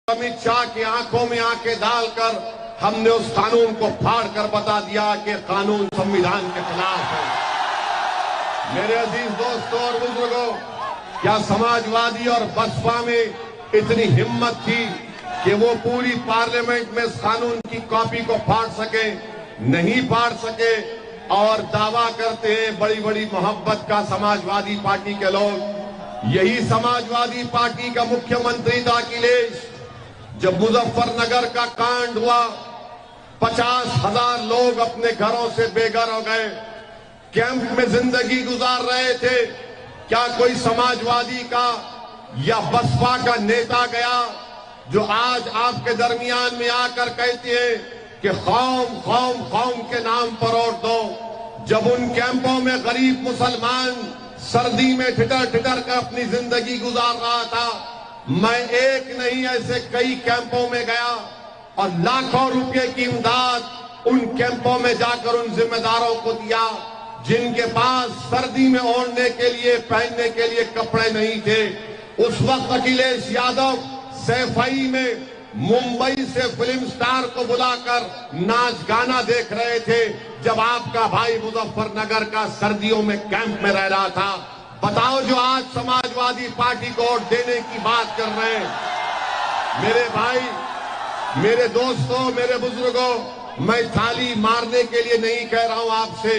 अमित शाह की आंखों में आंखें डालकर हमने उस कानून को फाड़ कर बता दिया कि कानून संविधान के खिलाफ है। मेरे अजीज दोस्तों और बुजुर्गों, क्या समाजवादी और बसपा में इतनी हिम्मत थी कि वो पूरी पार्लियामेंट में इस कानून की कॉपी को फाड़ सके? नहीं फाड़ सके और दावा करते हैं बड़ी बड़ी मोहब्बत का समाजवादी पार्टी के लोग। यही समाजवादी पार्टी का मुख्यमंत्री था अखिलेश। जब मुजफ्फरनगर का कांड हुआ, 50,000 लोग अपने घरों से बेघर हो गए, कैंप में जिंदगी गुजार रहे थे। क्या कोई समाजवादी का या बसपा का नेता गया जो आज आपके दरमियान में आकर कहते हैं कि कौम कौम कौम के नाम पर वोट दो? जब उन कैंपों में गरीब मुसलमान सर्दी में ठिठर ठिठर कर अपनी जिंदगी गुजार रहा था, मैं एक नहीं ऐसे कई कैंपों में गया और लाखों रुपए की इमदाद उन कैंपों में जाकर उन जिम्मेदारों को दिया जिनके पास सर्दी में ओढ़ने के लिए, पहनने के लिए कपड़े नहीं थे। उस वक्त अखिलेश यादव सैफई में मुंबई से फिल्म स्टार को बुलाकर नाच गाना देख रहे थे, जब आपका भाई मुजफ्फरनगर का सर्दियों में कैंप में रह रहा था। बताओ, जो आज समाजवादी पार्टी को वोट देने की बात कर रहे हैं। मेरे भाई, मेरे दोस्तों, मेरे बुजुर्गों, मैं थाली मारने के लिए नहीं कह रहा हूं आपसे,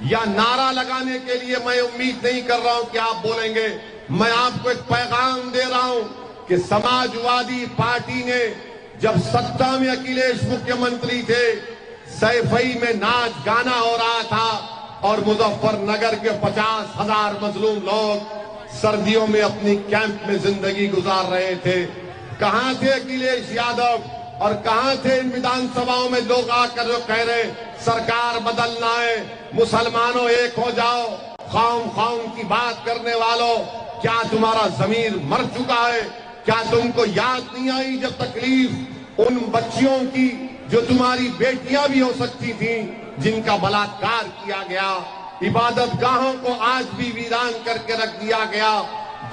या नारा लगाने के लिए मैं उम्मीद नहीं कर रहा हूं कि आप बोलेंगे। मैं आपको एक पैगाम दे रहा हूं कि समाजवादी पार्टी ने जब सत्ता में अखिलेश मुख्यमंत्री थे, सैफई में नाच गाना हो रहा था और मुजफ्फरनगर के 50,000 मजलूम लोग सर्दियों में अपनी कैंप में जिंदगी गुजार रहे थे। कहां थे अखिलेश यादव और कहां थे इन विधानसभाओं में लोग आकर जो कह रहे सरकार बदलना है, मुसलमानों एक हो जाओ, कौम कौम की बात करने वालों, क्या तुम्हारा जमीर मर चुका है? क्या तुमको याद नहीं आई जब तकलीफ उन बच्चियों की जो तुम्हारी बेटियां भी हो सकती थी, जिनका बलात्कार किया गया? इबादत गाहों को आज भी वीरान करके रख दिया गया।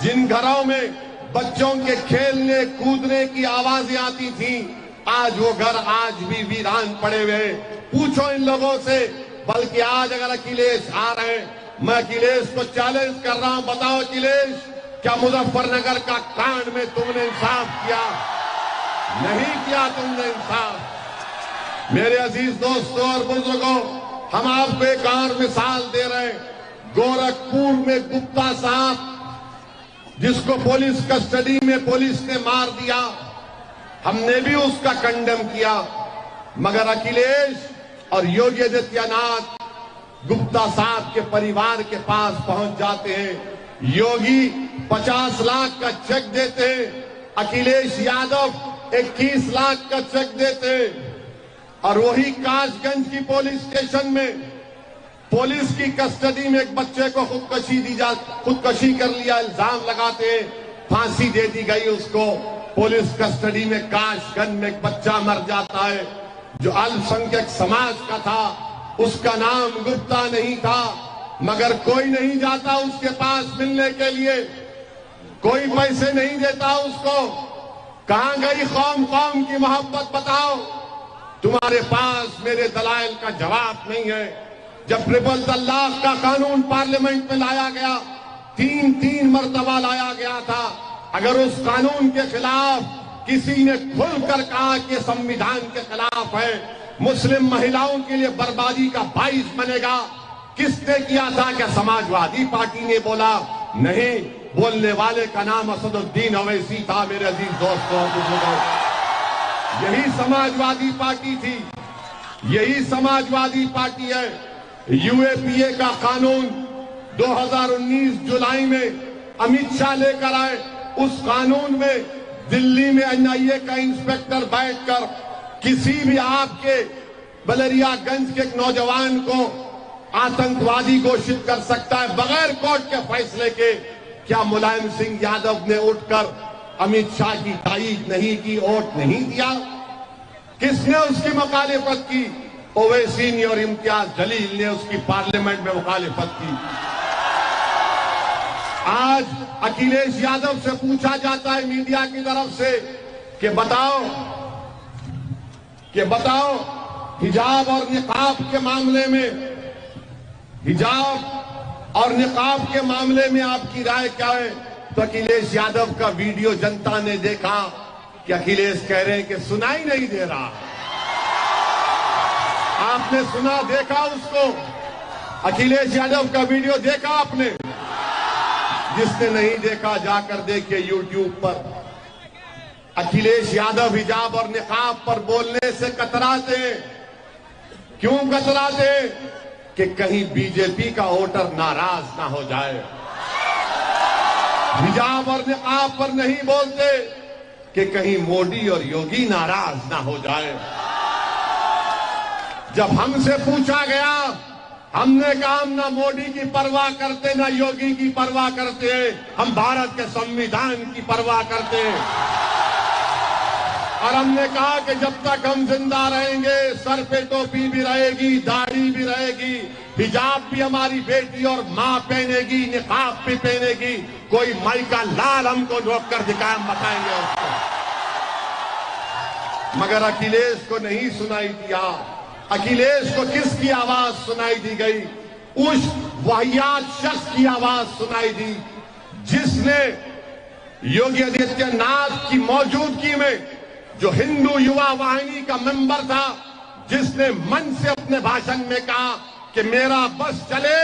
जिन घरों में बच्चों के खेलने कूदने की आवाजें आती थी, आज वो घर आज भी वीरान पड़े हुए। पूछो इन लोगों से। बल्कि आज अगर अखिलेश आ रहे हैं, मैं अखिलेश को चैलेंज कर रहा हूं, बताओ अखिलेश, क्या मुजफ्फरनगर का कांड में तुमने इंसाफ किया? नहीं किया तुमने इंसाफ। मेरे अजीज दोस्तों और बुजुर्गों, हम आपको एक और मिसाल दे रहे हैं। गोरखपुर में गुप्ता साहब, जिसको पुलिस कस्टडी में पुलिस ने मार दिया, हमने भी उसका कंडेम किया, मगर अखिलेश और योगी आदित्यनाथ गुप्ता साहब के परिवार के पास पहुंच जाते हैं। योगी 50 लाख का चेक देते हैं, अखिलेश यादव 21 लाख का चेक देते हैं। और वही कासगंज की पुलिस स्टेशन में पुलिस की कस्टडी में एक बच्चे को खुदकशी कर लिया, इल्जाम लगाते हैं, फांसी दे दी गई उसको। पुलिस कस्टडी में कासगंज में एक बच्चा मर जाता है जो अल्पसंख्यक समाज का था, उसका नाम गुप्ता नहीं था, मगर कोई नहीं जाता उसके पास मिलने के लिए, कोई पैसे नहीं देता उसको। कहां गई कौम कौम की मोहब्बत? बताओ, तुम्हारे पास मेरे दलाइल का जवाब नहीं है। जब ट्रिपल तलाक का कानून पार्लियामेंट में लाया गया, 3 मरतबा लाया गया था, अगर उस कानून के खिलाफ किसी ने खुलकर कहा कि संविधान के खिलाफ है, मुस्लिम महिलाओं के लिए बर्बादी का बाइस बनेगा, किसने किया था? क्या समाजवादी पार्टी ने बोला? नहीं, बोलने वाले का नाम असदुद्दीन अवैसी था। मेरे अजीज दोस्तों, यही समाजवादी पार्टी थी, यही समाजवादी पार्टी है। यूएपीए का कानून 2019 जुलाई में अमित शाह लेकर आए। उस कानून में दिल्ली में एनआईए का इंस्पेक्टर बैठकर किसी भी आपके बलरियागंज के एक नौजवान को आतंकवादी घोषित कर सकता है बगैर कोर्ट के फैसले के। क्या मुलायम सिंह यादव ने उठकर अमित शाह की तारीफ नहीं की, वोट नहीं दिया? किसने उसकी मुखालिफत की? ओवैसी और इम्तियाज जलील ने उसकी पार्लियामेंट में मुखालिफत की। आज अखिलेश यादव से पूछा जाता है मीडिया की तरफ से कि बताओ हिजाब और निकाब के मामले में, हिजाब और निकाब के मामले में आपकी राय क्या है? तो अखिलेश यादव का वीडियो जनता ने देखा कि अखिलेश कह रहे हैं कि सुनाई नहीं दे रहा। आपने सुना, देखा उसको? अखिलेश यादव का वीडियो देखा आपने? जिसने नहीं देखा जाकर देखिए यूट्यूब पर। अखिलेश यादव हिजाब और निकाब पर बोलने से कतराते। क्यों कतराते? कि कहीं बीजेपी का वोटर नाराज ना हो जाए। हिजाब और निकाब पर नहीं बोलते कि कहीं मोदी और योगी नाराज ना हो जाए। जब हमसे पूछा गया, हमने कहा हम ना मोदी की परवाह करते ना योगी की परवाह करते, हम भारत के संविधान की परवाह करते हैं। और हमने कहा कि जब तक हम जिंदा रहेंगे सर पे टोपी भी रहेगी, दाढ़ी भी रहेगी, हिजाब भी हमारी बेटी और मां पहनेगी, निकाब भी पहनेगी। कोई माई का लाल हमको रोक कर दिखाए, हम बताएंगे उसको। मगर अखिलेश को नहीं सुनाई दिया। अखिलेश को किसकी आवाज सुनाई दी गई? उस वाहियात शख्स की आवाज सुनाई दी जिसने योगी आदित्यनाथ की मौजूदगी में, जो हिंदू युवा वाहिनी का मेंबर था, जिसने मन से अपने भाषण में कहा कि मेरा बस चले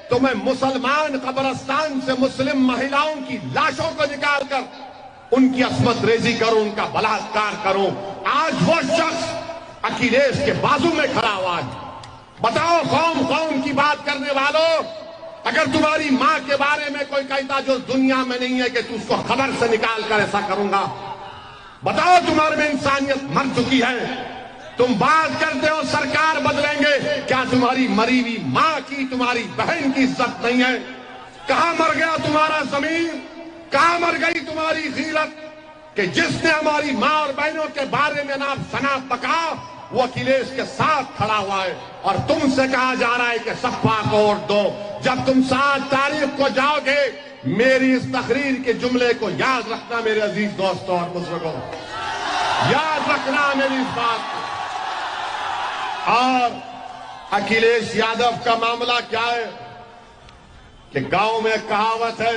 तो मैं मुसलमान कब्रिस्तान से मुस्लिम महिलाओं की लाशों को निकालकर उनकी अस्मत रेजी करूं, उनका बलात्कार करूं। आज वो शख्स अखिलेश के बाजू में खड़ा हुआ है। बताओ कौम की बात करने वालों, अगर तुम्हारी मां के बारे में कोई कहता जो दुनिया में नहीं है कि तू उसको खबर से निकाल कर ऐसा करूंगा, बताओ तुम्हारे में इंसानियत मर चुकी है। तुम बात करते हो सरकार बदलेंगे, क्या तुम्हारी मरी हुई मां की, तुम्हारी बहन की इज्जत नहीं है? कहां मर गया तुम्हारा जमीन? कहां मर गई तुम्हारी गीरत कि जिसने हमारी मां और बहनों के बारे में नाम सना पका, वो अखिलेश के साथ खड़ा हुआ है। और तुमसे कहा जा रहा है कि सपा को वोट दो। जब तुम 7 तारीख को जाओगे, मेरी इस तकरीर के जुमले को याद रखना मेरे अजीज दोस्तों और बुजुर्गों, याद रखना मेरी इस बात को। और अखिलेश यादव का मामला क्या है कि गांव में कहावत है,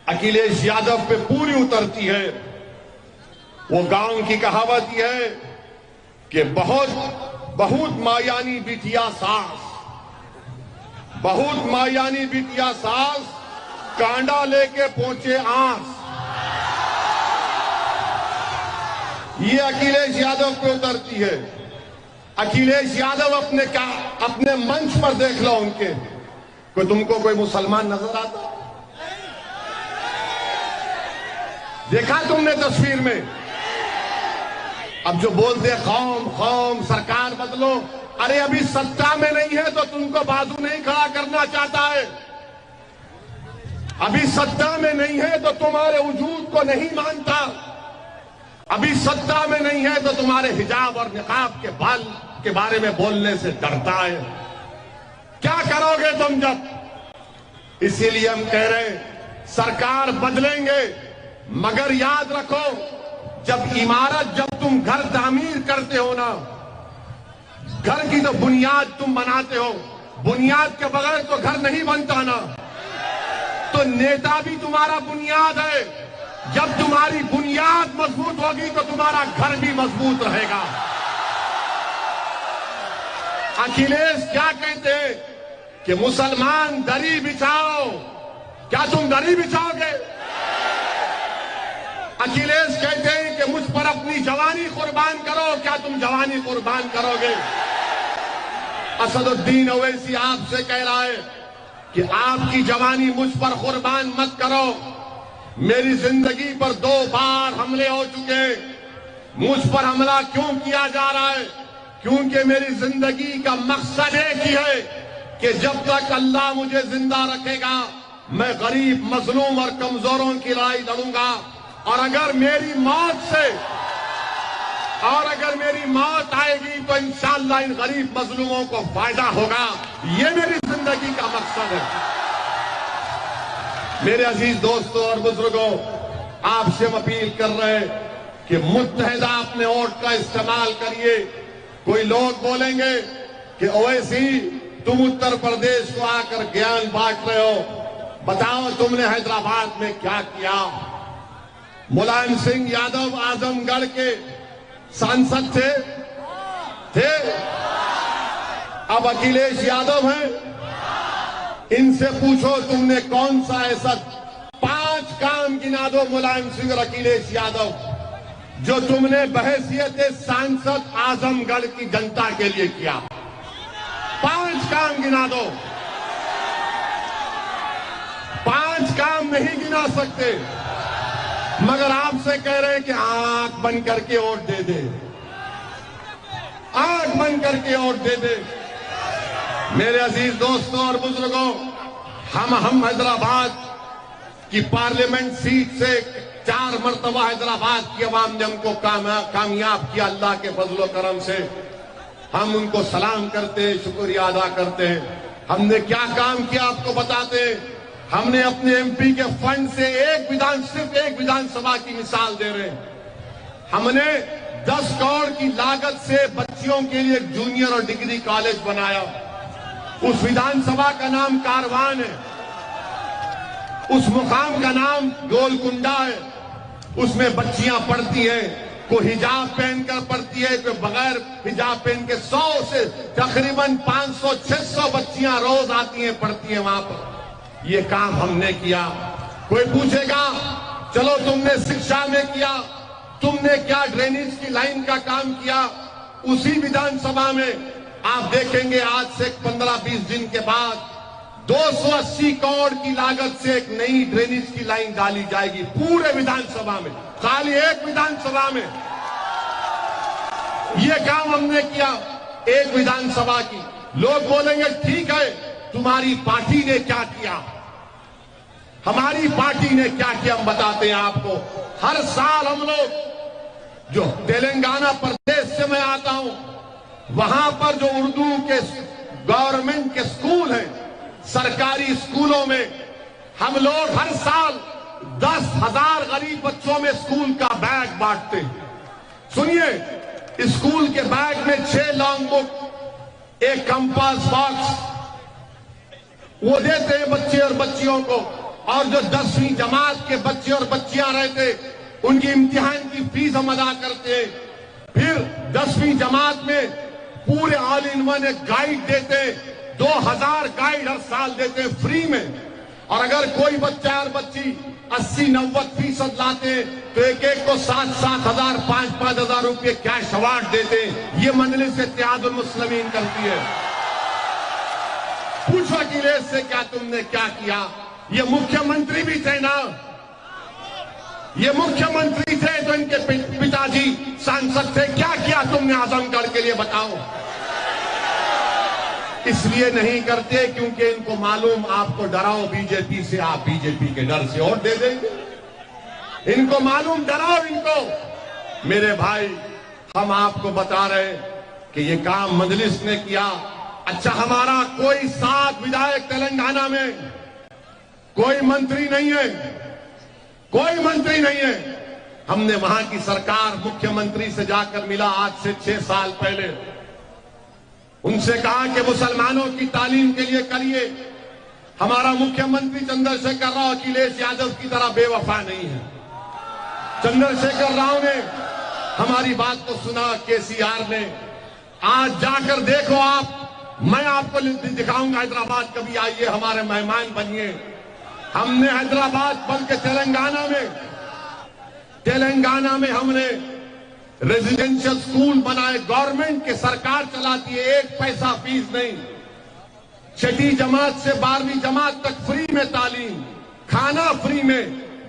अखिलेश यादव पे पूरी उतरती है। वो गांव की कहावत यह है कि बहुत मायानी बिटिया सास, बहुत मायानी बिटिया सास, कांडा लेके पहुंचे आंस। ये अखिलेश यादव पे उतरती है। अखिलेश यादव अपने मंच पर देख लो उनके, तुमको कोई मुसलमान नजर आता? देखा तुमने तस्वीर में? अब जो बोलते कौम सरकार बदलो, अरे अभी सत्ता में नहीं है तो तुमको बाजू नहीं खड़ा करना चाहता है। अभी सत्ता में नहीं है तो तुम्हारे वजूद को नहीं मानता। अभी सत्ता में नहीं है तो तुम्हारे हिजाब और निकाब के बाल के बारे में बोलने से डरता है। क्या करोगे तुम जब? इसीलिए हम कह रहे हैं सरकार बदलेंगे, मगर याद रखो, जब तुम घर तामीर करते हो ना, घर की तो बुनियाद तुम बनाते हो, बुनियाद के बगैर तो घर नहीं बनता ना। तो नेता भी तुम्हारा बुनियाद है। जब तुम्हारी बुनियाद मजबूत होगी तो तुम्हारा घर भी मजबूत रहेगा। अखिलेश क्या कहते हैं कि मुसलमान दरी बिछाओ, क्या तुम दरी बिछाओगे? अखिलेश कहते हैं कि मुझ पर अपनी जवानी कुर्बान करो, क्या तुम जवानी कुर्बान करोगे? असदुद्दीन ओवैसी आपसे कह रहा है कि आपकी जवानी मुझ पर कुर्बान मत करो। मेरी जिंदगी पर 2 बार हमले हो चुके, मुझ पर हमला क्यों किया जा रहा है? क्योंकि मेरी जिंदगी का मकसद एक ही है कि जब तक अल्लाह मुझे जिंदा रखेगा, मैं गरीब, मजलूम और कमजोरों की लड़ाई लड़ूंगा। और अगर मेरी मौत आएगी तो इंशाअल्लाह इन गरीब मजलूमों को फायदा होगा। ये मेरी जिंदगी का मकसद है। मेरे अजीज दोस्तों और बुजुर्गों, आपसे हम अपील कर रहे हैं कि मुत्तहिदा अपने वोट का इस्तेमाल करिए। कोई लोग बोलेंगे कि ओवैसी तुम उत्तर प्रदेश को आकर ज्ञान बांट रहे हो, बताओ तुमने हैदराबाद में क्या किया। मुलायम सिंह यादव आजमगढ़ के सांसद थे। अब अखिलेश यादव हैं, इनसे पूछो तुमने कौन सा ऐसा 5 काम गिना दो मुलायम सिंह और अखिलेश यादव जो तुमने बहैसियत सांसद आजमगढ़ की जनता के लिए किया। 5 काम गिना दो। 5 काम नहीं गिना सकते, मगर आपसे कह रहे हैं कि आंख बंद करके वोट दे दे, आंख बंद करके वोट दे दे। मेरे अजीज दोस्तों और बुजुर्गों, हम हैदराबाद की पार्लियामेंट सीट से 4 मरतबा हैदराबाद की अवाम ने हमको कामयाब किया। अल्लाह के फजलो करम से हम उनको सलाम करते हैं, शुक्रिया अदा करते हैं। हमने क्या काम किया आपको बताते हैं। हमने अपने एमपी के फंड से सिर्फ एक विधानसभा की मिसाल दे रहे हैं। हमने 10 करोड़ की लागत से बच्चियों के लिए एक जूनियर और डिग्री कॉलेज बनाया। उस विधानसभा का नाम कारवान है, उस मुकाम का नाम गोलकुंडा है। उसमें बच्चियां पढ़ती हैं, कोई हिजाब पहनकर पढ़ती है, कोई बगैर हिजाब पहन के 100 से तकरीबन 500-600 बच्चियां रोज आती हैं, पढ़ती हैं वहां पर। ये काम हमने किया। कोई पूछेगा चलो तुमने शिक्षा में किया, तुमने क्या ड्रेनेज की लाइन का काम किया। उसी विधानसभा में आप देखेंगे आज से 15-20 दिन के बाद 280 करोड़ की लागत से एक नई ड्रेनेज की लाइन डाली जाएगी पूरे विधानसभा में, खाली एक विधानसभा में। ये काम हमने किया एक विधानसभा की। लोग बोलेंगे ठीक है तुम्हारी पार्टी ने क्या किया, हमारी पार्टी ने क्या किया, हम बताते हैं आपको। हर साल हम लोग, जो तेलंगाना प्रदेश से मैं आता हूं, वहां पर जो उर्दू के गवर्नमेंट के स्कूल हैं, सरकारी स्कूलों में हम लोग हर साल 10,000 गरीब बच्चों में स्कूल का बैग बांटते हैं। सुनिए, स्कूल के बैग में 6 लॉन्ग बुक, एक कंपास बॉक्स वो देते हैं बच्चे और बच्चियों को। और जो 10वीं जमात के बच्चे और बच्चियां रहते, उनकी इम्तिहान की फीस हम अदा करते हैं। फिर 10वीं जमात में पूरे ऑल इन वन एक गाइड देते, 2000 गाइड हर साल देते हैं फ्री में। और अगर कोई बच्चा और बच्ची 80-90% लाते तो एक एक को 7-7 हजार 5-5 हजार रुपये कैश अवार्ड देते। ये मजलिस इत्तेहादुल मुस्लिमीन करती है। पूछो अखिलेश से क्या तुमने क्या किया। ये मुख्यमंत्री भी थे ना, ये मुख्यमंत्री थे तो इनके पिताजी सांसद थे। क्या किया तुमने आजमगढ़ के लिए बताओ। इसलिए नहीं करते क्योंकि इनको मालूम आपको डराओ बीजेपी से, आप बीजेपी के डर से वोट दे देंगे। इनको मालूम, डराओ इनको। मेरे भाई, हम आपको बता रहे कि ये काम मजलिस ने किया। अच्छा, हमारा कोई 7 विधायक तेलंगाना में, कोई मंत्री नहीं है, कोई मंत्री नहीं है। हमने वहां की सरकार मुख्यमंत्री से जाकर मिला आज से 6 साल पहले। उनसे कहा कि मुसलमानों की तालीम के लिए करिए। हमारा मुख्यमंत्री चंद्रशेखर राव अखिलेश यादव की तरह बेवफा नहीं है। चंद्रशेखर राव ने हमारी बात को सुना, केसीआर ने। आज जाकर देखो आप, मैं आपको दिखाऊंगा हैदराबाद, कभी आइए, हमारे मेहमान बनिए। हमने हैदराबाद बल्कि तेलंगाना में हमने रेजिडेंशियल स्कूल बनाए। गवर्नमेंट की सरकार चलाती है, 1 पैसा फीस नहीं। 6ठी जमात से 12वीं जमात तक फ्री में तालीम, खाना फ्री में,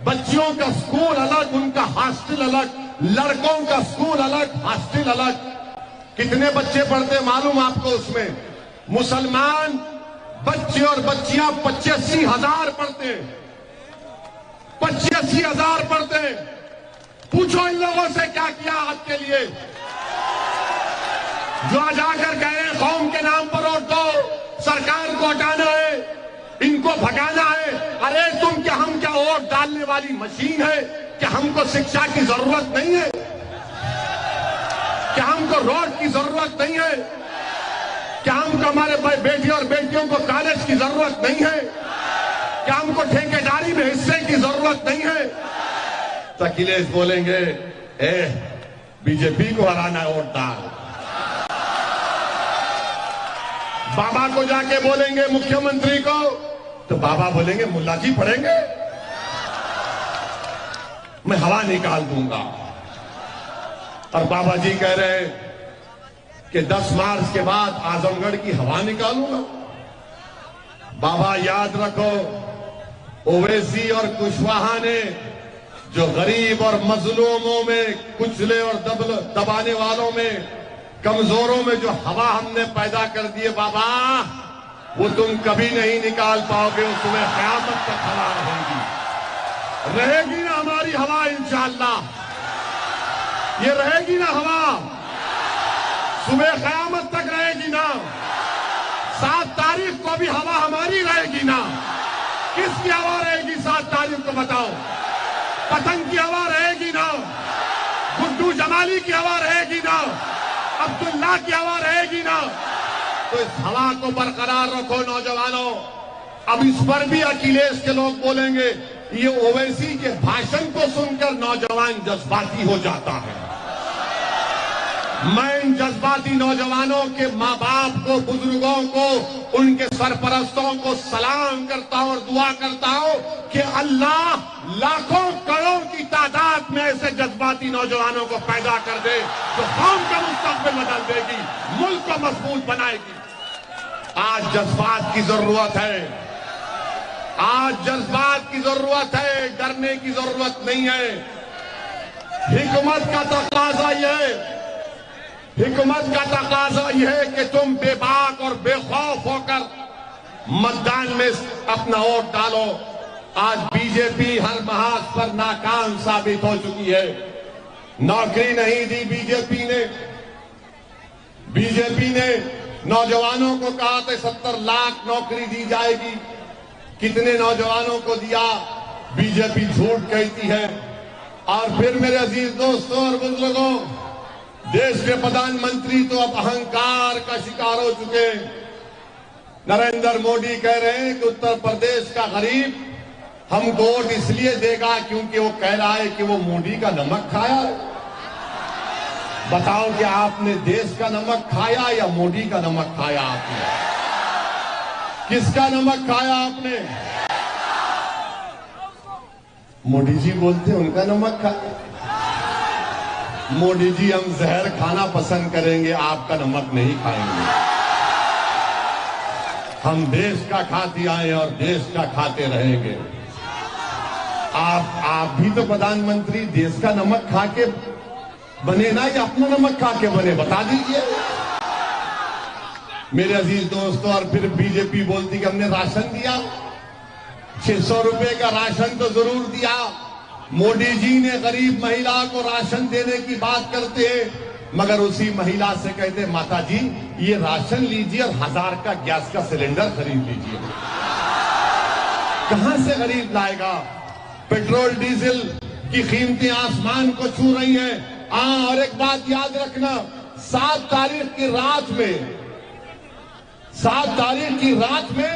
बच्चियों का स्कूल अलग, उनका हॉस्टल अलग, लड़कों का स्कूल अलग, हॉस्टल अलग। कितने बच्चे पढ़ते मालूम आपको उसमें? मुसलमान बच्चे और बच्चियां 85 हजार पढ़ते हैं, 85 हजार पढ़ते हैं। पूछो इन लोगों से क्या किया आपके लिए, जो जाकर कह रहे हैं कौम के नाम पर वोट दो, सरकार को हटाना है, इनको भगाना है। अरे तुम क्या, हम क्या वोट डालने वाली मशीन है? क्या हमको शिक्षा की जरूरत नहीं है? हमको रोड की जरूरत नहीं है? क्या हमको हमारे बेटी और बेटियों को कॉलेज की जरूरत नहीं है? क्या हमको ठेकेदारी में हिस्से की जरूरत नहीं है? तो अखिलेश बोलेंगे बीजेपी को हराना है, वोट डाल। बाबा को जाके बोलेंगे मुख्यमंत्री को, तो बाबा बोलेंगे मुल्ला जी पढ़ेंगे, मैं हवा निकाल दूंगा। और बाबा जी कह रहे हैं कि 10 मार्च के बाद आजमगढ़ की हवा निकालूंगा। बाबा याद रखो, ओवैसी और कुशवाहा ने जो गरीब और मजलूमों में, कुचले और दबाने वालों में, कमजोरों में जो हवा हमने पैदा कर दी है बाबा, वो तुम कभी नहीं निकाल पाओगे। उसमें क़यामत तक हवा रहेगी ना हमारी हवा, इंशाअल्लाह ये रहेगी ना हवा, सुबह क़यामत तक रहेगी ना। 7 तारीख को भी हवा हमारी रहेगी ना। किसकी हवा रहेगी 7 तारीख को बताओ? पतंग की हवा रहेगी ना, गुड्डू जमाली की हवा रहेगी ना, अब्दुल्ला की हवा रहेगी ना। तो इस हवा को बरकरार रखो नौजवानों। अब इस पर भी अखिलेश के लोग बोलेंगे, ये ओवैसी के भाषण को सुनकर नौजवान जज्बाती हो जाता है। मैं इन जज्बाती नौजवानों के मां बाप को, बुजुर्गों को, उनके सरपरस्तों को सलाम करता हूं और दुआ करता हूं कि अल्लाह लाखों करोड़ की तादाद में ऐसे जज्बाती नौजवानों को पैदा कर दे जो कौम का मुस्तकबिल बदल देगी, मुल्क को मजबूत बनाएगी। आज जज्बात की जरूरत है, आज जज्बात की जरूरत है, डरने की जरूरत नहीं है। हिकमत का तकाजा यह है, हिकमत का तकाजा यह है कि तुम बेबाक और बेखौफ होकर मतदान में अपना वोट डालो। आज बीजेपी हर महाज पर नाकाम साबित हो चुकी है। नौकरी नहीं दी बीजेपी ने। बीजेपी ने नौजवानों को कहा था 70 लाख नौकरी दी जाएगी। कितने नौजवानों को दिया? बीजेपी झूठ कहती है। और फिर मेरे अजीज दोस्तों और बुजुर्गों, देश के प्रधानमंत्री तो अब अहंकार का शिकार हो चुके हैं। नरेंद्र मोदी कह रहे हैं कि उत्तर प्रदेश का गरीब हमको वोट इसलिए देगा क्योंकि वो कह रहा है कि वो मोदी का नमक खाया है। बताओ कि आपने देश का नमक खाया या मोदी का नमक खाया? आपने किसका नमक खाया? आपने मोदी जी बोलते उनका नमक खाया। मोदी जी हम जहर खाना पसंद करेंगे, आपका नमक नहीं खाएंगे। हम देश का खाते आए और देश का खाते रहेंगे। आप भी तो प्रधानमंत्री देश का नमक खा के बने ना, या अपना नमक खा के बने? बता दीजिए मेरे अजीज दोस्तों। और फिर बीजेपी बोलती कि हमने राशन दिया, 600 रुपए का राशन तो जरूर दिया। मोदी जी ने गरीब महिला को राशन देने की बात करते हैं, मगर उसी महिला से कहते माता जी ये राशन लीजिए और 1000 का गैस का सिलेंडर खरीद लीजिए। कहां से गरीब लाएगा? पेट्रोल डीजल की कीमतें आसमान को छू रही हैं। और एक बात याद रखना, 7 तारीख की रात में, 7 तारीख की रात में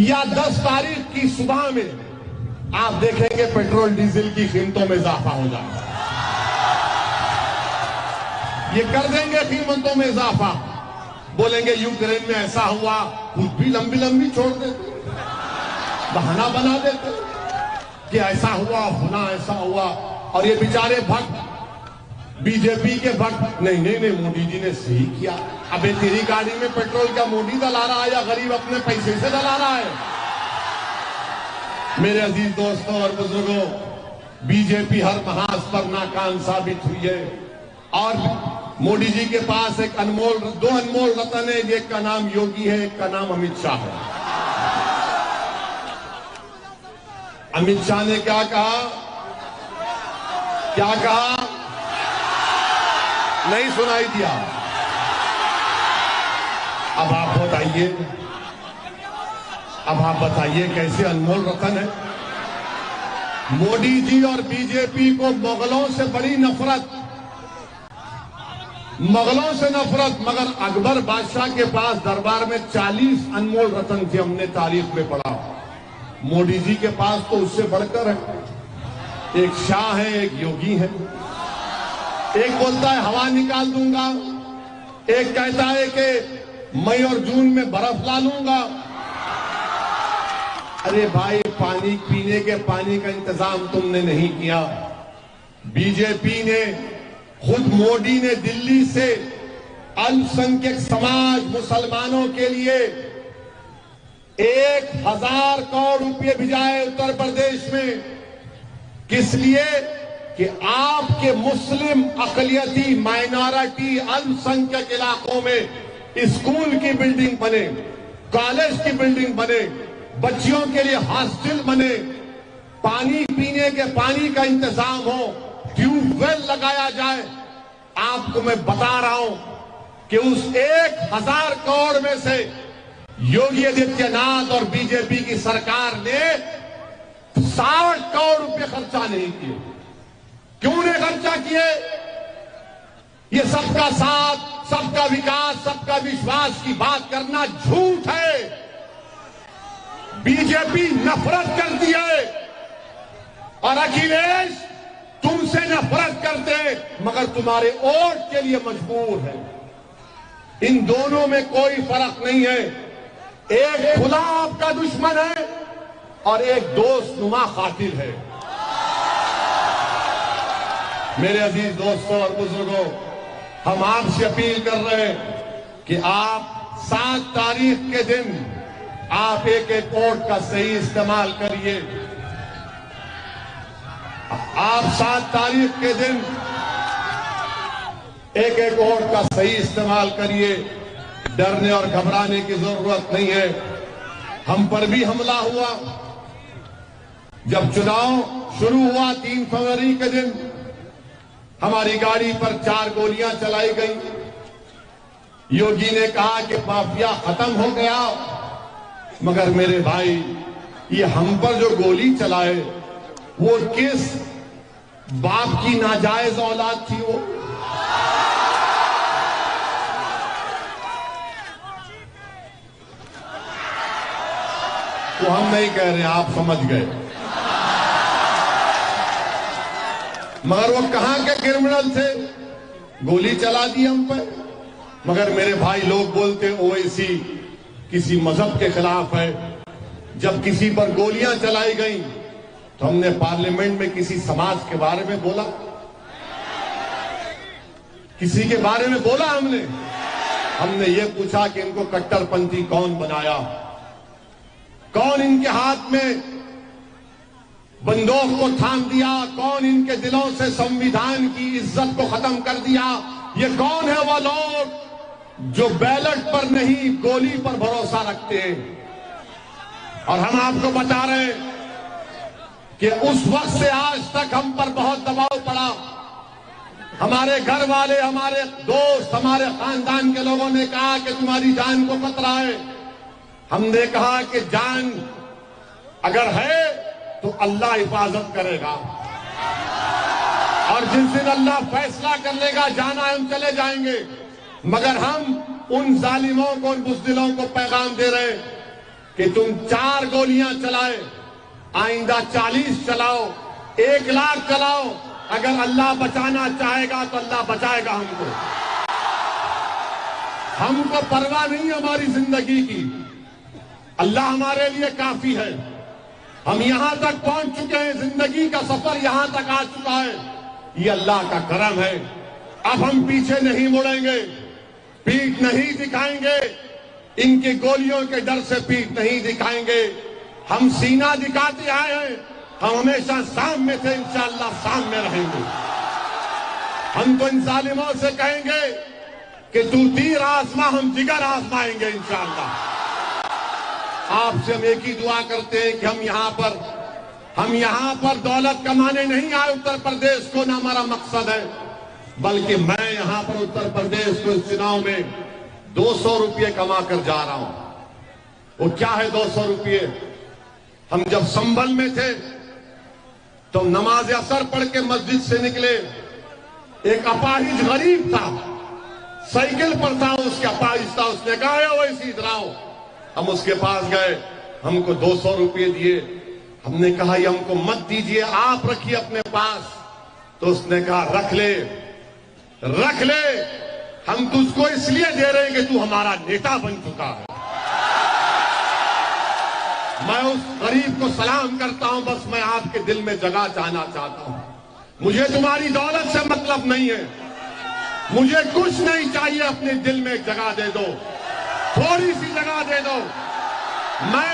या 10 तारीख की सुबह में आप देखेंगे पेट्रोल डीजल की कीमतों में इजाफा हो जाएगा। ये कर देंगे कीमतों में इजाफा। बोलेंगे यूक्रेन में ऐसा हुआ, कुछ भी लंबी लंबी छोड़ देते, बहाना बना देते कि ऐसा हुआ, होना ऐसा हुआ। और ये बेचारे भक्त, बीजेपी के भक्त, नहीं नहीं नहीं मोदी जी ने सही किया। अबे तेरी गाड़ी में पेट्रोल का मोदी डला रहा है या गरीब अपने पैसे से डला रहा है? मेरे अजीज दोस्तों और बुजुर्गों, बीजेपी हर महाज पर नाकाम साबित हुई है। और मोदी जी के पास एक दो अनमोल रतन है। एक का नाम योगी है, एक का नाम अमित शाह है। अमित शाह ने क्या कहा? क्या कहा? नहीं सुनाई दिया। अब आप बताइए, अब आप बताइए कैसे अनमोल रतन है? मोदी जी और बीजेपी को मुगलों से बड़ी नफरत, मुगलों से नफरत, मगर अकबर बादशाह के पास दरबार में 40 अनमोल रत्न थे, हमने तारीख में पढ़ा। मोदी जी के पास तो उससे बढ़कर है, एक शाह है, एक योगी है। एक बोलता है हवा निकाल दूंगा, एक कहता है कि मई और जून में बर्फ ला लूंगा। अरे भाई, पानी पीने के पानी का इंतजाम तुमने नहीं किया। बीजेपी ने, खुद मोदी ने दिल्ली से अल्पसंख्यक समाज मुसलमानों के लिए 1000 करोड़ रुपए भिजाए उत्तर प्रदेश में। किस लिए? कि आपके मुस्लिम अकलियती माइनॉरिटी अल्पसंख्यक इलाकों में स्कूल की बिल्डिंग बने, कॉलेज की बिल्डिंग बने, बच्चियों के लिए हॉस्टल बने, पानी पीने के पानी का इंतजाम हो, ट्यूबवेल लगाया जाए। आपको मैं बता रहा हूं कि उस 1000 करोड़ में से योगी आदित्यनाथ और बीजेपी की सरकार ने 60 करोड़ रुपए खर्चा नहीं किए। क्यों नहीं खर्चा किए? ये सबका साथ, सबका विकास, सबका विश्वास की बात करना झूठ है। बीजेपी नफरत करती है और अखिलेश तुमसे नफरत करते, मगर तुम्हारे वोट के लिए मजबूर है। इन दोनों में कोई फर्क नहीं है। एक खुदा आपका दुश्मन है और एक दोस्तनुमा कातिल है। मेरे अजीज दोस्तों और बुजुर्गों, हम आपसे अपील कर रहे हैं कि आप 7 तारीख के दिन आप एक वोट का सही इस्तेमाल करिए। आप 7 तारीख के दिन एक वोट का सही इस्तेमाल करिए। डरने और घबराने की जरूरत नहीं है। हम पर भी हमला हुआ। जब चुनाव शुरू हुआ 3 फरवरी के दिन, हमारी गाड़ी पर 4 गोलियां चलाई गई। योगी ने कहा कि माफिया खत्म हो गया, मगर मेरे भाई, ये हम पर जो गोली चलाए वो किस बाप की नाजायज औलाद थी? वो तो हम नहीं कह रहे, आप समझ गए। मगर वो कहां के क्रिमिनल थे? गोली चला दी हम पर। मगर मेरे भाई, लोग बोलते ओवैसी किसी मजहब के खिलाफ है। जब किसी पर गोलियां चलाई गई तो हमने पार्लियामेंट में किसी समाज के बारे में बोला? किसी के बारे में बोला हमने ये पूछा कि इनको कट्टरपंथी कौन बनाया, कौन इनके हाथ में बंदूक को थाम दिया, कौन इनके दिलों से संविधान की इज्जत को खत्म कर दिया? ये कौन है वो लोग जो बैलेट पर नहीं गोली पर भरोसा रखते हैं? और हम आपको बता रहे हैं कि उस वक्त से आज तक हम पर बहुत दबाव पड़ा। हमारे घर वाले, हमारे दोस्त, हमारे खानदान के लोगों ने कहा कि तुम्हारी जान को खतरा है। हमने कहा कि जान अगर है तो अल्लाह हिफाजत करेगा, और जिस दिन अल्लाह फैसला कर लेगा जाना है, हम चले जाएंगे। मगर हम उन जालिमों को, उन बुज़दिलों को पैगाम दे रहे कि तुम 4 गोलियां चलाए, आइंदा 40 चलाओ, 1 लाख चलाओ। अगर अल्लाह बचाना चाहेगा तो अल्लाह बचाएगा हमको परवाह नहीं हमारी जिंदगी की। अल्लाह हमारे लिए काफी है। हम यहां तक पहुंच चुके हैं, जिंदगी का सफर यहां तक आ चुका है। ये अल्लाह का करम है। अब हम पीछे नहीं मुड़ेंगे, पीठ नहीं दिखाएंगे, इनकी गोलियों के डर से पीठ नहीं दिखाएंगे। हम सीना दिखाते आए हैं, हम हमेशा सामने थे, इंशाअल्लाह सामने रहेंगे। हम तो इन जालिमों से कहेंगे कि तू तीर आजमा, हम जिगर आजमाएंगे इंशाअल्लाह। आपसे हम एक ही दुआ करते हैं कि हम यहां पर दौलत कमाने नहीं आए उत्तर प्रदेश को, ना हमारा मकसद है, बल्कि मैं यहां पर उत्तर प्रदेश को इस चुनाव में 200 रुपये कमा कर जा रहा हूं। वो क्या है 200 रुपये? हम जब संभल में थे तो नमाज असर पढ़ के मस्जिद से निकले, एक अपाहिज गरीब था, साइकिल पर था, उसके अपाहिज था। उसने कहा वैसे इधर आओ। हम उसके पास गए, हमको 200 रुपये दिए। हमने कहा ये हमको मत दीजिए, आप रखिए अपने पास। तो उसने कहा रख ले, रख ले, हम तुझको इसलिए दे रहे हैं कि तू हमारा नेता बन चुका है। मैं उस गरीब को सलाम करता हूं, बस मैं आपके दिल में जगह जाना चाहता हूं। मुझे तुम्हारी दौलत से मतलब नहीं है, मुझे कुछ नहीं चाहिए, अपने दिल में एक जगह दे दो, थोड़ी सी जगह दे दो। मैं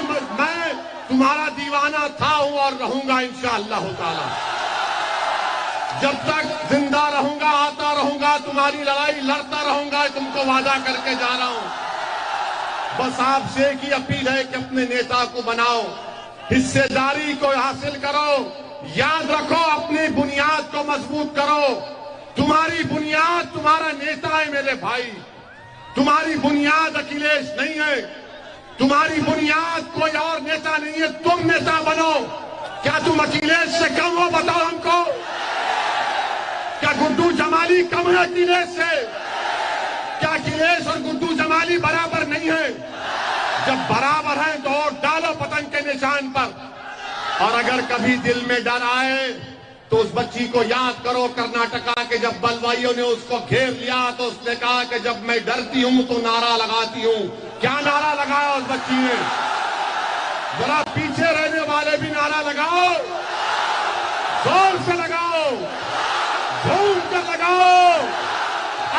तुम्हारा दीवाना था, हूं और रहूंगा इंशाअल्लाह ताला। जब तक जिंदा रहूंगा, आता रहूंगा, तुम्हारी लड़ाई लड़ता रहूंगा, तुमको वादा करके जा रहा हूं। बस आपसे एक ही अपील है कि अपने नेता को बनाओ, हिस्सेदारी को हासिल करो, याद रखो अपनी बुनियाद को मजबूत करो। तुम्हारी बुनियाद तुम्हारा नेता है मेरे भाई, तुम्हारी बुनियाद अखिलेश नहीं है, तुम्हारी बुनियाद कोई और नेता नहीं है। तुम नेता बनो। क्या तुम अखिलेश से कम हो? बताओ हमको। क्या गुड्डू जमाली कम है अखिलेश से? क्या अखिलेश और गुड्डू जमाली बराबर नहीं है? जब बराबर है तो वोट डालो पतंग के निशान पर। और अगर कभी दिल में डर आए तो उस बच्ची को याद करो, कर्नाटका के जब बलवाइयों ने उसको घेर लिया तो उसने कहा कि जब मैं डरती हूं तो नारा लगाती हूं। क्या नारा लगाया उस बच्ची ने? जरा पीछे रहने वाले भी नारा लगाओ, जोर से लगाओ, झूम कर लगाओ,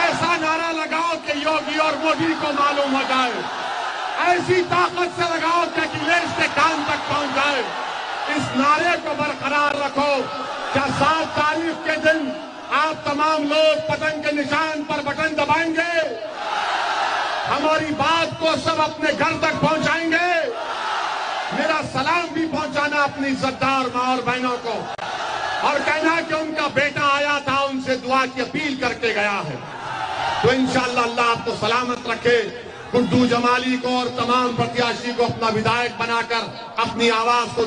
ऐसा नारा लगाओ कि योगी और मोदी को मालूम हो जाए, ऐसी ताकत से लगाओ कि अखिलेश के कान तक पहुंच जाए। इस नारे को बरकरार रखो। क्या 7 तारीख के दिन आप तमाम लोग पतंग के निशान पर बटन दबाएंगे? हमारी बात को सब अपने घर तक पहुंचाएंगे? मेरा सलाम भी पहुंचाना अपनी इज्जतदार मां और बहनों को, और कहना कि उनका बेटा आया था, उनसे दुआ की अपील करके गया है। तो इंशाअल्लाह अल्लाह आपको सलामत रखे। गुड्डू जमाली को और तमाम प्रत्याशी को अपना विधायक बनाकर अपनी आवाज को